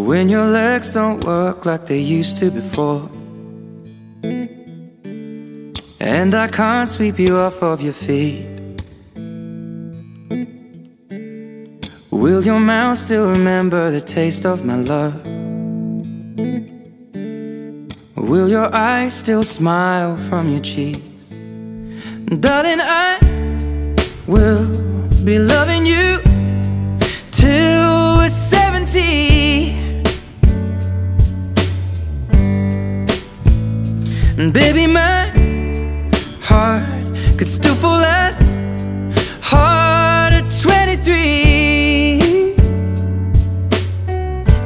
when your legs don't work like they used to before, and I can't sweep you off of your feet. Will your mouth still remember the taste of my love? Will your eyes still smile from your cheeks? Darling, I will be loving you till we're 70. And baby, my heart could still fall as hard at 23.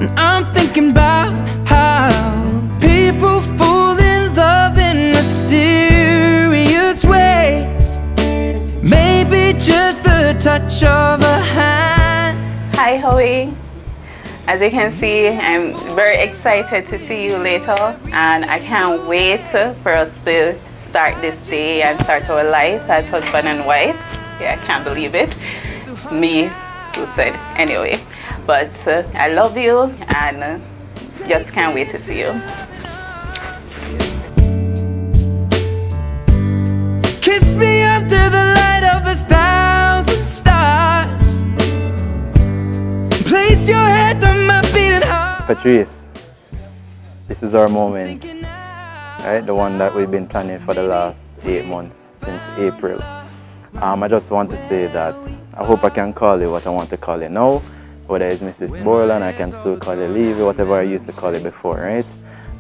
And I'm thinking about how people fall in love in mysterious ways. Maybe just the touch of a hand. Hi Howie, as you can see, I'm very excited to see you later, and I can't wait for us to start this day and start our life as husband and wife. Yeah, I can't believe it. Me who said anyway. But I love you and just can't wait to see you. Kiss me under the light of 1,000 stars. Place your head on my beating heart. Patrice, this is our moment, right? The one that we've been planning for the last 8 months, since April. I just want to say that I hope I can call you what I want to call you now. Whether it's Mrs. Borland, I can still call you Levy, whatever I used to call you before, right?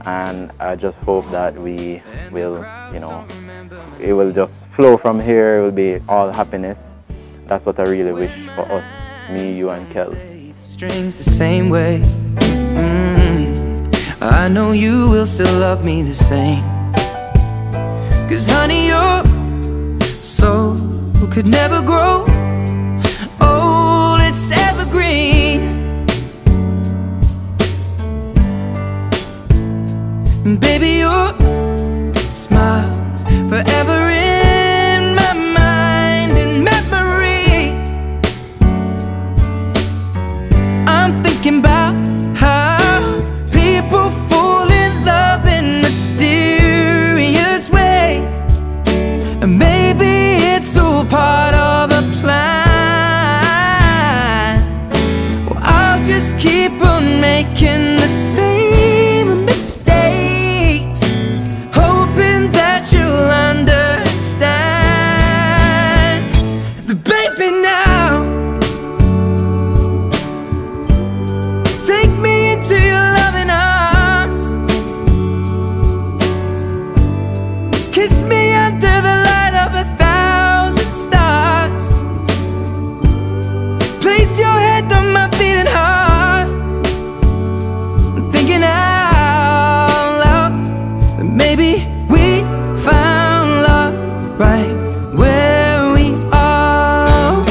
And I just hope that we will, you know, it will just flow from here. It will be all happiness. That's what I really wish for us, me, you, and Kels. Strings the same way. I know you will still love me the same. 'Cause honey, your soul could never grow old, it's evergreen. And baby, your smile's forever in my mind and memory. I'm thinking about how people fall in love in mysterious ways, and maybe it's all part of a plan. Well, I'll just keep on making the same mistakes, hoping that you'll understand. But baby, now take me into your loving arms. Kiss me under the light of 1,000 stars. Place your head on my beating heart. I'm thinking out loud that maybe we found love right where we are.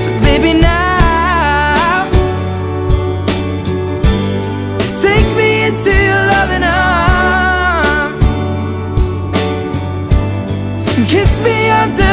So baby, now take me into your loving arms. Kiss me under